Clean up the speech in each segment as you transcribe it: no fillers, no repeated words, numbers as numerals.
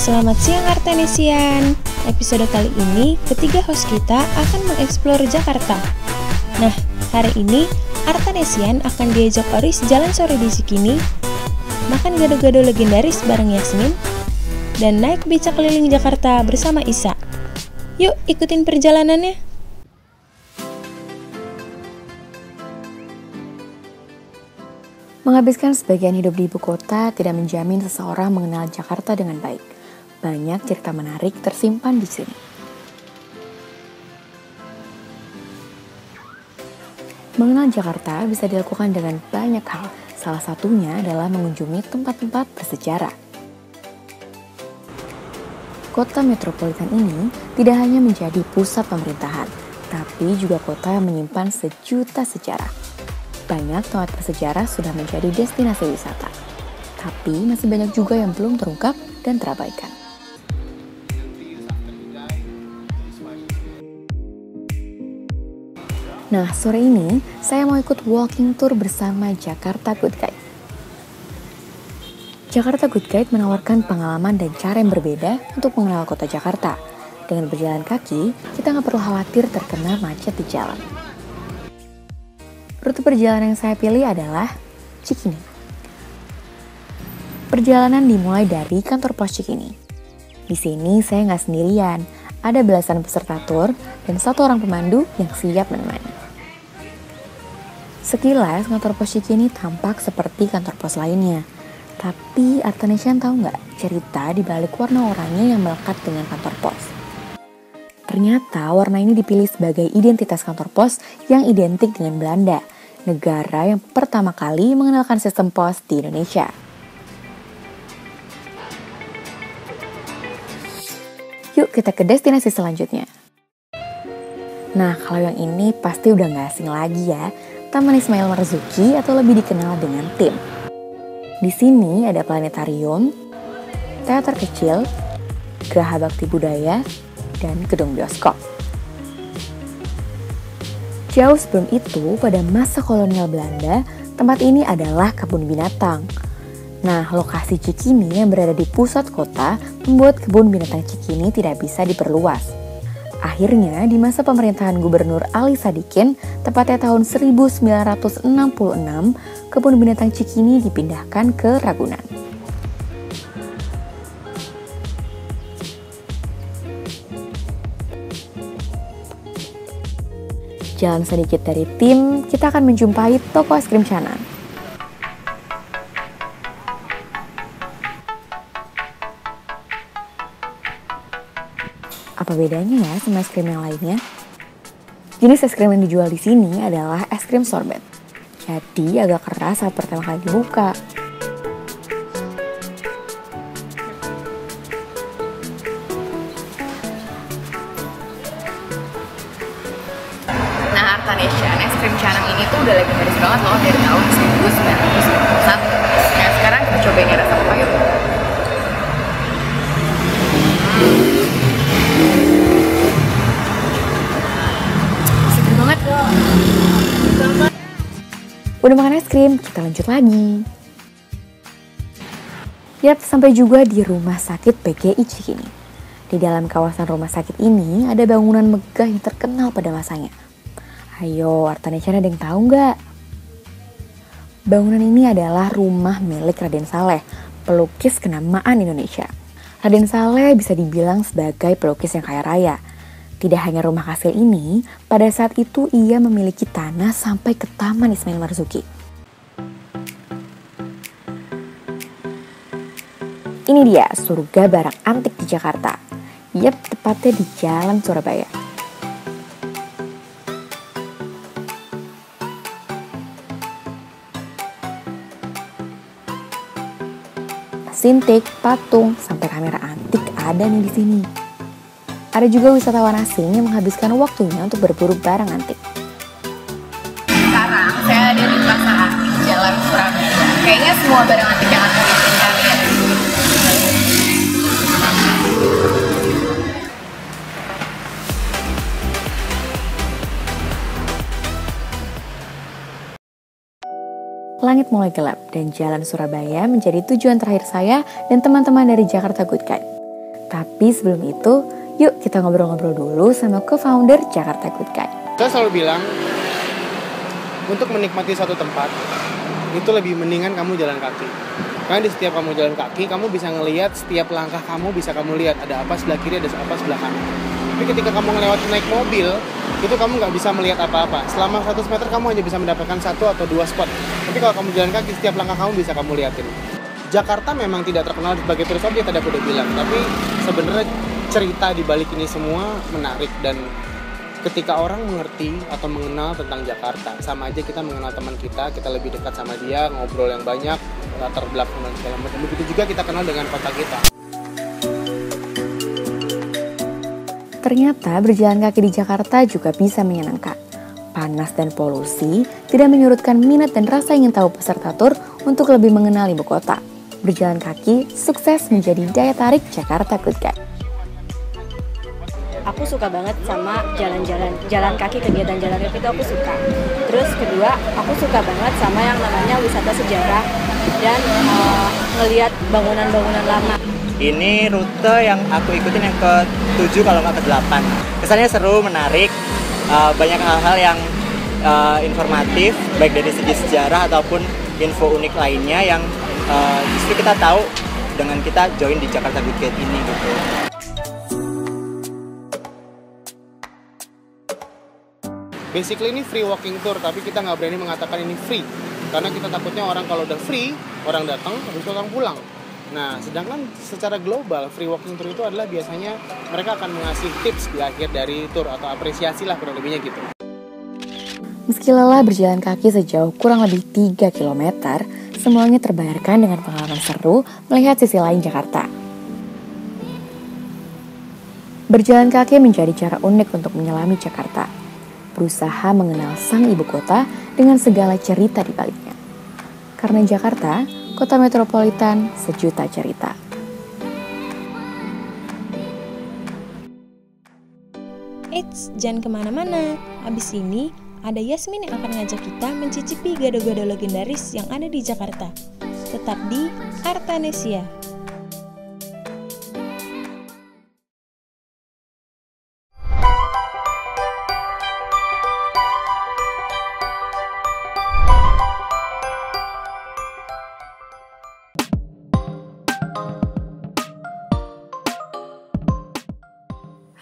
Selamat siang Artenesian. Episode kali ini, ketiga host kita akan mengeksplor Jakarta. Nah, hari ini Artenesian akan diajak Oris jalan sore di Cikini, makan gado-gado legendaris bareng Yasmin, dan naik beca keliling Jakarta bersama Isa. Yuk ikutin perjalanannya. Menghabiskan sebagian hidup di ibu kota tidak menjamin seseorang mengenal Jakarta dengan baik. Banyak cerita menarik tersimpan di sini. Mengenal Jakarta bisa dilakukan dengan banyak hal. Salah satunya adalah mengunjungi tempat-tempat bersejarah. Kota metropolitan ini tidak hanya menjadi pusat pemerintahan, tapi juga kota yang menyimpan sejuta sejarah. Banyak tempat bersejarah sudah menjadi destinasi wisata, tapi masih banyak juga yang belum terungkap dan terabaikan. Nah, sore ini saya mau ikut walking tour bersama Jakarta Good Guide. Jakarta Good Guide menawarkan pengalaman dan cara yang berbeda untuk mengenal kota Jakarta. Dengan berjalan kaki, kita nggak perlu khawatir terkena macet di jalan. Rute perjalanan yang saya pilih adalah Cikini. Perjalanan dimulai dari kantor pos Cikini. Di sini saya nggak sendirian, ada belasan peserta tour dan satu orang pemandu yang siap menemani. Sekilas kantor pos Cikini tampak seperti kantor pos lainnya. Tapi Artenesian tahu nggak cerita di balik warna oranye yang melekat dengan kantor pos? Ternyata warna ini dipilih sebagai identitas kantor pos yang identik dengan Belanda, negara yang pertama kali mengenalkan sistem pos di Indonesia. Yuk kita ke destinasi selanjutnya. Nah, kalau yang ini pasti udah gak asing lagi ya, Taman Ismail Marzuki atau lebih dikenal dengan TIM. Di sini ada planetarium, teater kecil, geraha bakti budaya, dan gedung bioskop. Jauh sebelum itu, pada masa kolonial Belanda, tempat ini adalah kebun binatang. Nah, lokasi Cikini yang berada di pusat kota membuat kebun binatang Cikini tidak bisa diperluas. Akhirnya, di masa pemerintahan Gubernur Ali Sadikin, tepatnya tahun 1966, kebun binatang Cikini dipindahkan ke Ragunan. Jalan sedikit dari TIM, kita akan menjumpai toko es krim Canan. Apa bedanya ya sama es krim yang lainnya? Jenis es krim yang dijual di sini adalah es krim sorbet. Jadi agak keras saat pertama kali dibuka. Nah, Artenesian, es krim Canang ini tuh udah legendaris banget loh dari tahun 1991. Nah, sekarang kita cobain rasa apa yuk. Seger banget. Udah makan es krim, kita lanjut lagi. Yap, sampai juga di Rumah Sakit PGI Cikini. Di dalam kawasan rumah sakit ini ada bangunan megah yang terkenal pada masanya. Ayo, Artenesian ada yang tahu nggak? Bangunan ini adalah rumah milik Raden Saleh, pelukis kenamaan Indonesia. Raden Saleh bisa dibilang sebagai pelukis yang kaya raya. Tidak hanya rumah kastil ini, pada saat itu ia memiliki tanah sampai ke Taman Ismail Marzuki. Ini dia surga barang antik di Jakarta. Yap, tepatnya di Jalan Surabaya. Sintik, patung, sampai kamera antik ada nih di sini. Ada juga wisatawan asing yang menghabiskan waktunya untuk berburu barang antik. Sekarang saya ada di Pasar Antik Jalan Surabaya. Kayaknya semua barang antik yang aku lihat ya. Langit mulai gelap dan Jalan Surabaya menjadi tujuan terakhir saya dan teman-teman dari Jakarta Good Guide. Tapi sebelum itu, yuk kita ngobrol-ngobrol dulu sama co-founder Jakarta Good Guide. Saya selalu bilang, untuk menikmati suatu tempat, itu lebih mendingan kamu jalan kaki. Karena di setiap kamu jalan kaki, kamu bisa ngelihat setiap langkah kamu bisa kamu lihat. Ada apa sebelah kiri, ada apa sebelah kanan. Tapi ketika kamu ngelewati naik mobil, itu kamu nggak bisa melihat apa-apa. Selama 100 meter kamu hanya bisa mendapatkan 1 atau 2 spot. Tapi kalau kamu jalan kaki, setiap langkah kamu bisa kamu lihatin. Jakarta memang tidak terkenal sebagai turis objek, tadi aku udah bilang. Tapi sebenarnya cerita di balik ini semua menarik, dan ketika orang mengerti atau mengenal tentang Jakarta, sama aja kita mengenal teman kita lebih dekat sama dia, ngobrol yang banyak, latar belakang dan segala macam. Begitu juga kita kenal dengan kota kita. Ternyata berjalan kaki di Jakarta juga bisa menyenangkan. Panas dan polusi tidak menyurutkan minat dan rasa ingin tahu peserta tur untuk lebih mengenal ibu kota. Berjalan kaki sukses menjadi daya tarik Jakarta Good Guide. Aku suka banget sama jalan kaki, kegiatan jalan kaki itu aku suka. Terus kedua, aku suka banget sama yang namanya wisata sejarah dan ngelihat bangunan-bangunan lama. Ini rute yang aku ikutin yang ke-7 kalau nggak ke-8. Kesannya seru, menarik, banyak hal-hal yang informatif, baik dari segi sejarah ataupun info unik lainnya yang justru kita tahu dengan kita join di Jakarta Good Guide ini gitu. Basically ini free walking tour, tapi kita nggak berani mengatakan ini free. Karena kita takutnya orang kalau udah free, orang datang, habis itu orang pulang. Nah, sedangkan secara global, free walking tour itu adalah biasanya mereka akan mengasih tips di akhir dari tour atau apresiasi lah kurang lebihnya gitu. Meski lelah berjalan kaki sejauh kurang lebih 3 km, semuanya terbayarkan dengan pengalaman seru melihat sisi lain Jakarta. Berjalan kaki menjadi cara unik untuk menyelami Jakarta. Berusaha mengenal sang ibu kota dengan segala cerita di baliknya. Karena Jakarta, kota metropolitan sejuta cerita. Eits, jangan kemana-mana. Abis ini, ada Yasmin yang akan ngajak kita mencicipi gado-gado legendaris yang ada di Jakarta. Tetap di Artanesia.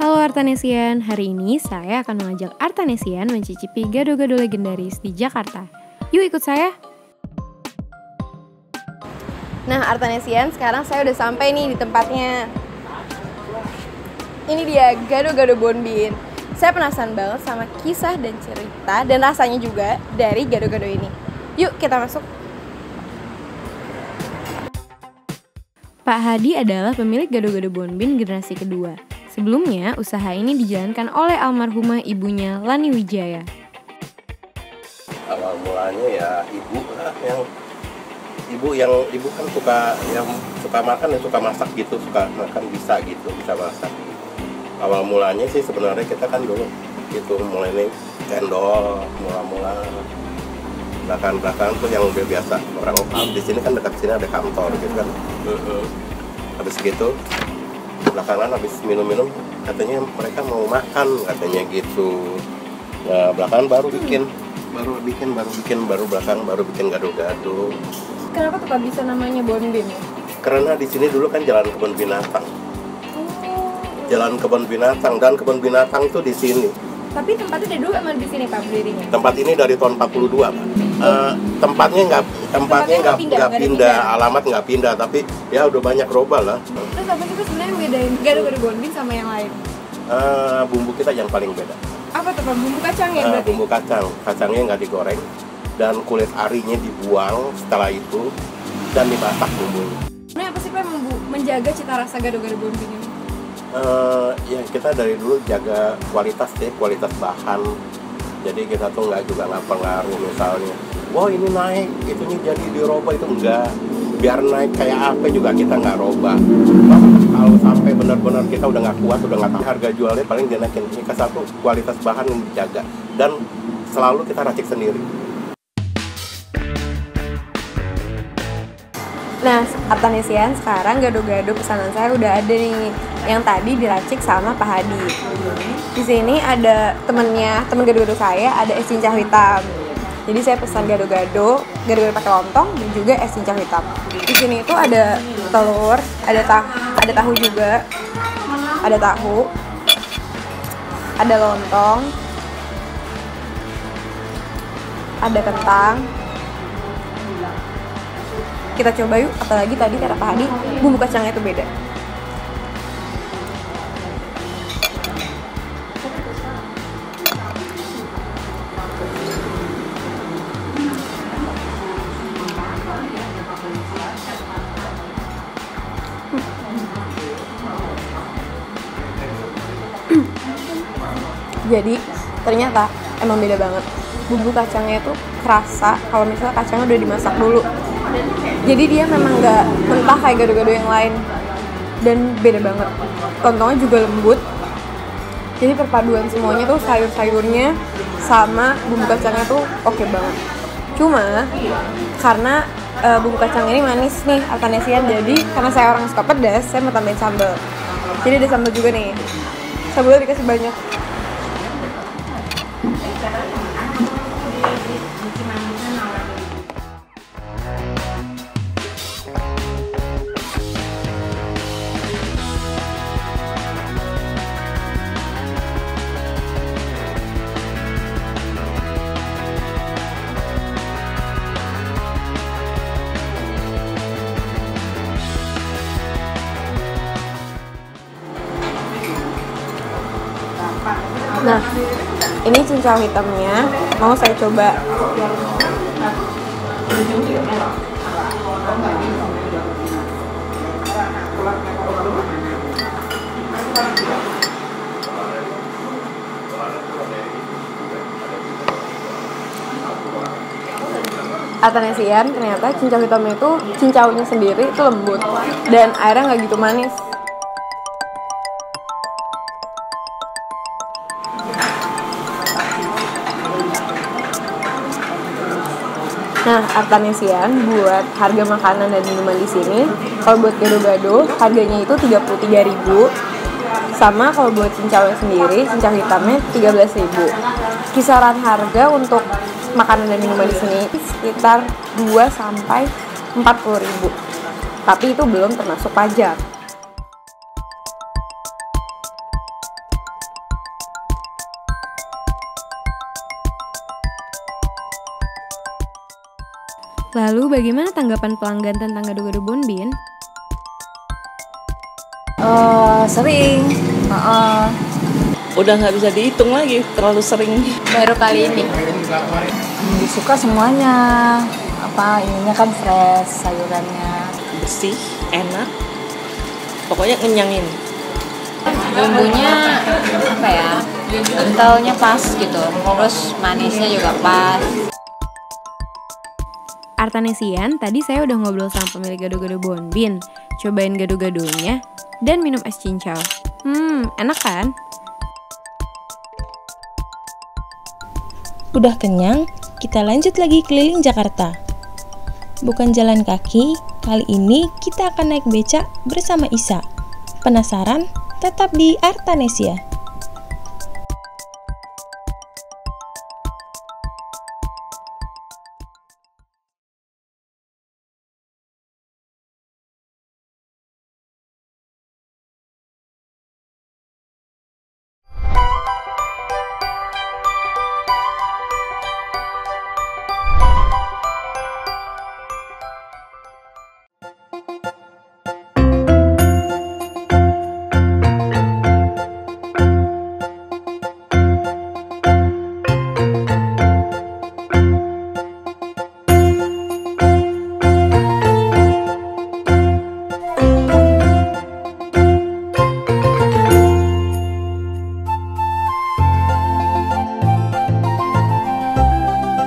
Halo Artanesian, hari ini saya akan mengajak Artanesian mencicipi gado-gado legendaris di Jakarta. Yuk ikut saya! Nah, Artanesian, sekarang saya udah sampai nih di tempatnya. Ini dia, gado-gado Bonbin. Saya penasaran banget sama kisah dan cerita dan rasanya juga dari gado-gado ini. Yuk kita masuk. Pak Hadi adalah pemilik gado-gado Bonbin generasi kedua. Sebelumnya, usaha ini dijalankan oleh almarhumah ibunya, Lani Wijaya. Awal mulanya ya ibu kan suka makan dan suka masak gitu, suka makan bisa masak. Awal mulanya sih sebenarnya kita kan dulu itu mulai nih cendol mula-mula. Belakang tuh yang udah biasa orang di sini kan dekat sini ada kantor gitu kan. Habis gitu belakangan habis minum-minum katanya mereka mau makan katanya gitu. Nah, belakangan baru bikin gado-gado. Kenapa tuh Pak bisa namanya Bonbin? Karena di sini dulu kan jalan kebun binatang. Jalan kebun binatang dan kebun binatang tuh di sini. Tapi tempatnya dari dulu emang di sini Pak berdirinya? Tempat ini dari tahun 42 Pak. Tempatnya nggak pindah, alamat nggak pindah, tapi ya udah banyak roba lah. Terus apa sih sebenarnya bedain gado-gado Bonbin sama yang lain? Bumbu kita yang paling beda. Apa tuh Pak? Bumbu kacang ya berarti? Bumbu kacangnya nggak digoreng dan kulit arinya dibuang setelah itu dan dimasak bumbunya. Nah, apa sih Pak menjaga cita rasa gado-gado Bonbin ini? Ya kita dari dulu jaga kualitas bahan. Jadi kita tuh nggak pengaruh misalnya, wah ini naik, itunya jadi dirubah, itu enggak. Biar naik kayak apa juga kita nggak robah. Kalau sampai benar-benar kita udah nggak kuat, udah nggak tahu harga jualnya, paling dinaikin. Ini ke satu kualitas bahan yang dijaga dan selalu kita racik sendiri. Nah, Artanesian, sekarang gado-gado pesanan saya udah ada nih. Yang tadi diracik sama Pak Hadi. Di sini ada temen gado-gado saya, ada es cincau hitam. Jadi saya pesan gado-gado pakai lontong dan juga es cincau hitam. Di sini itu ada telur, ada tahu juga, ada tahu, ada lontong, ada kentang. Kita coba yuk, apalagi tadi kata Pak Hadi, bumbu kacangnya itu beda. Jadi ternyata emang beda banget. Bumbu kacangnya itu kerasa kalau misalnya kacangnya udah dimasak dulu. Jadi dia memang nggak mentah kayak gado-gado yang lain, dan beda banget. Lontongnya juga lembut. Jadi perpaduan semuanya tuh sayur-sayurnya sama bumbu kacangnya tuh oke banget. Cuma karena bumbu kacang ini manis nih, Artanesian, jadi karena saya orang suka pedas, saya mau tambahin sambal. Jadi ada sambal juga nih. Sambalnya dikasih banyak. Nah, ini cincau hitamnya mau saya coba. Artanesian, ternyata cincau hitamnya itu cincaunya sendiri itu lembut dan airnya nggak gitu manis. Nah, Artanesian buat harga makanan dan minuman di sini, kalau buat gado-gado harganya itu 33.000, sama kalau buat cincaunya sendiri, cincau hitamnya 13.000. Kisaran harga untuk makanan dan minuman di sini sekitar 2 sampai 40.000. Tapi itu belum termasuk pajak. Lalu bagaimana tanggapan pelanggan tentang gado-gado Bonbin? Sering. Udah nggak bisa dihitung lagi, terlalu sering. Baru kali ini. Suka semuanya. Ininya kan fresh, sayurannya Bersih, enak. Pokoknya ngenyangin. Bumbunya kentalnya pas gitu. Terus manisnya juga pas. Artanesian, tadi saya udah ngobrol sama pemilik gado-gado Bonbin. Cobain gado-gadonya dan minum es cincau. Enak kan? Udah kenyang, kita lanjut lagi keliling Jakarta. Bukan jalan kaki, kali ini kita akan naik becak bersama Isa. Penasaran? Tetap di Artanesia.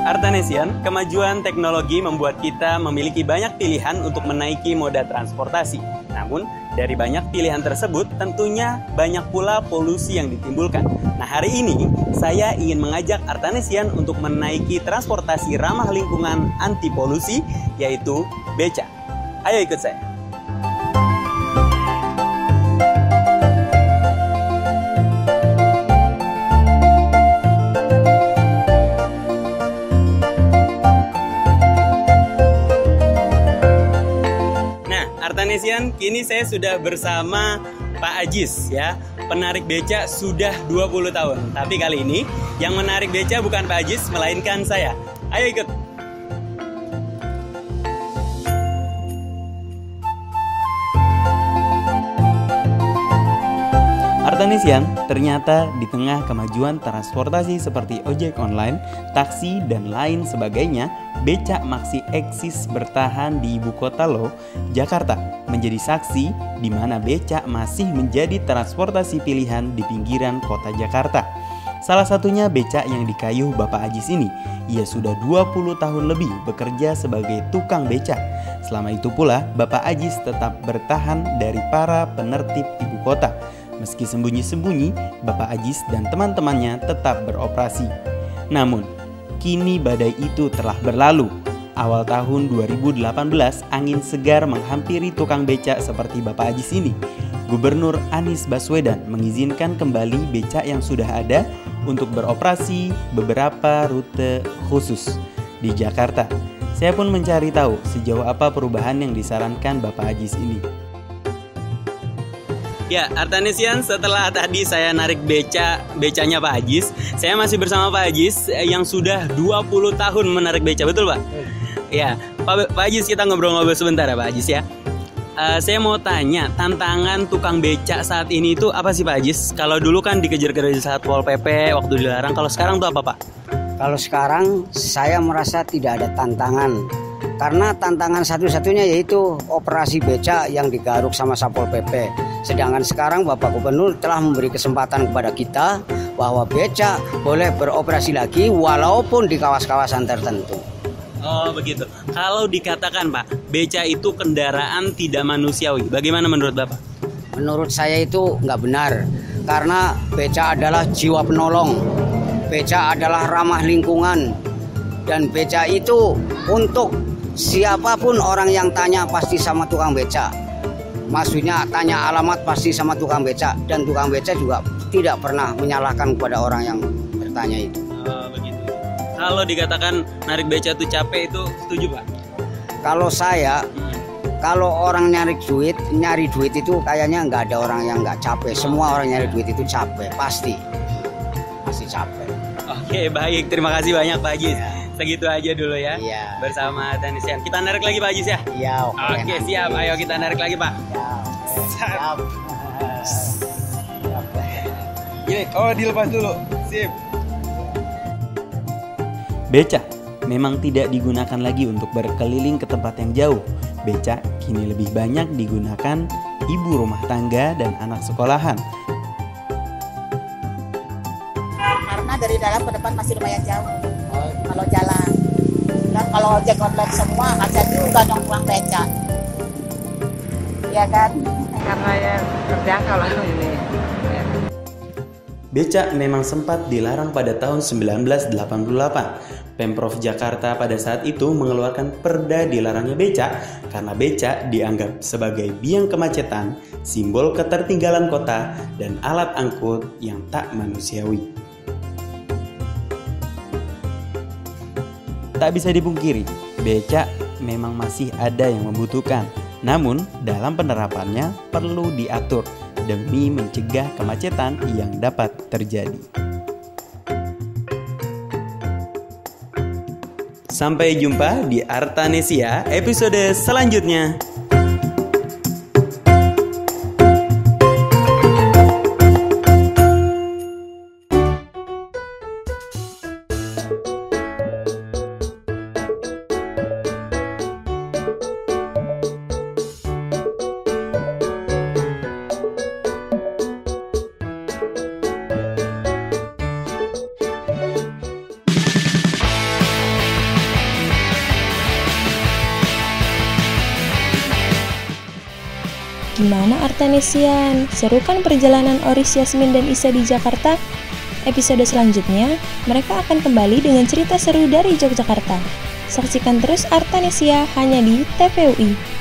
Artanesian, kemajuan teknologi membuat kita memiliki banyak pilihan untuk menaiki moda transportasi. Namun, dari banyak pilihan tersebut, tentunya banyak pula polusi yang ditimbulkan. Nah, hari ini saya ingin mengajak Artanesian untuk menaiki transportasi ramah lingkungan anti polusi, yaitu becak. Ayo ikut saya. Artanesian, kini saya sudah bersama Pak Ajis ya. Penarik beca sudah 20 tahun. Tapi kali ini yang menarik beca bukan Pak Ajis, melainkan saya. Ayo ikut. Artanesian, ternyata di tengah kemajuan transportasi seperti ojek online, taksi, dan lain sebagainya, becak masih eksis bertahan di ibu kota loh. Jakarta menjadi saksi di mana becak masih menjadi transportasi pilihan di pinggiran kota Jakarta. Salah satunya becak yang dikayuh Bapak Ajis ini. Ia sudah 20 tahun lebih bekerja sebagai tukang becak. Selama itu pula, Bapak Ajis tetap bertahan dari para penertib ibu kota. Meski sembunyi-sembunyi, Bapak Ajis dan teman-temannya tetap beroperasi. Namun, kini badai itu telah berlalu. Awal tahun 2018, angin segar menghampiri tukang becak seperti Bapak Ajis ini. Gubernur Anies Baswedan mengizinkan kembali becak yang sudah ada untuk beroperasi beberapa rute khusus di Jakarta. Saya pun mencari tahu sejauh apa perubahan yang disarankan Bapak Ajis ini. Ya, Artanesian, setelah tadi saya narik becanya Pak Ajis, saya masih bersama Pak Ajis yang sudah 20 tahun menarik beca, betul Pak? Ya, Pak Ajis, kita ngobrol-ngobrol sebentar ya Pak Ajis ya. Saya mau tanya, tantangan tukang beca saat ini itu apa sih Pak Ajis? Kalau dulu kan dikejar-kejar Satpol PP waktu dilarang, kalau sekarang tuh apa Pak? Kalau sekarang saya merasa tidak ada tantangan. Karena tantangan satu-satunya yaitu operasi beca yang digaruk sama Satpol PP. Sedangkan sekarang Bapak Gubernur telah memberi kesempatan kepada kita bahwa beca boleh beroperasi lagi walaupun di kawasan tertentu. Oh begitu. Kalau dikatakan Pak, beca itu kendaraan tidak manusiawi, bagaimana menurut Bapak? Menurut saya itu nggak benar. Karena beca adalah jiwa penolong. Beca adalah ramah lingkungan. Dan beca itu untuk siapapun orang yang tanya pasti sama tukang beca. Maksudnya tanya alamat pasti sama tukang beca. Dan tukang beca juga tidak pernah menyalahkan kepada orang yang bertanya itu. Begitu. Kalau dikatakan narik beca itu capek, itu setuju Pak? Kalau saya, kalau orang nyari duit itu kayaknya nggak ada orang yang nggak capek. Semua orang nyari duit itu capek, pasti capek. Oke, baik. Terima kasih banyak Pak Ajis. Segitu aja dulu ya. Iya. Bersama Artanesian. Kita narik lagi Pak Ajis ya? Iya. Oke, siap. Ayo kita narik lagi Pak. Siap. Oh, dilepas dulu. Sip. Beca memang tidak digunakan lagi untuk berkeliling ke tempat yang jauh. Beca kini lebih banyak digunakan ibu rumah tangga dan anak sekolahan. Karena dari dalam ke depan masih lumayan jauh. Kalau jalan, dan kalau ojek online semua kaca juga dong pulang beca, ya kan? Karena yang terjangkau lah ini. Beca memang sempat dilarang pada tahun 1988. Pemprov Jakarta pada saat itu mengeluarkan perda dilarangnya beca karena beca dianggap sebagai biang kemacetan, simbol ketertinggalan kota, dan alat angkut yang tak manusiawi. Tak bisa dipungkiri, becak memang masih ada yang membutuhkan. Namun, dalam penerapannya perlu diatur demi mencegah kemacetan yang dapat terjadi. Sampai jumpa di Artanesia episode selanjutnya. Gimana Artanesian? Seru kan perjalanan Oris, Yasmin, dan Isa di Jakarta? Episode selanjutnya, mereka akan kembali dengan cerita seru dari Yogyakarta. Saksikan terus Artanesia hanya di TVUI.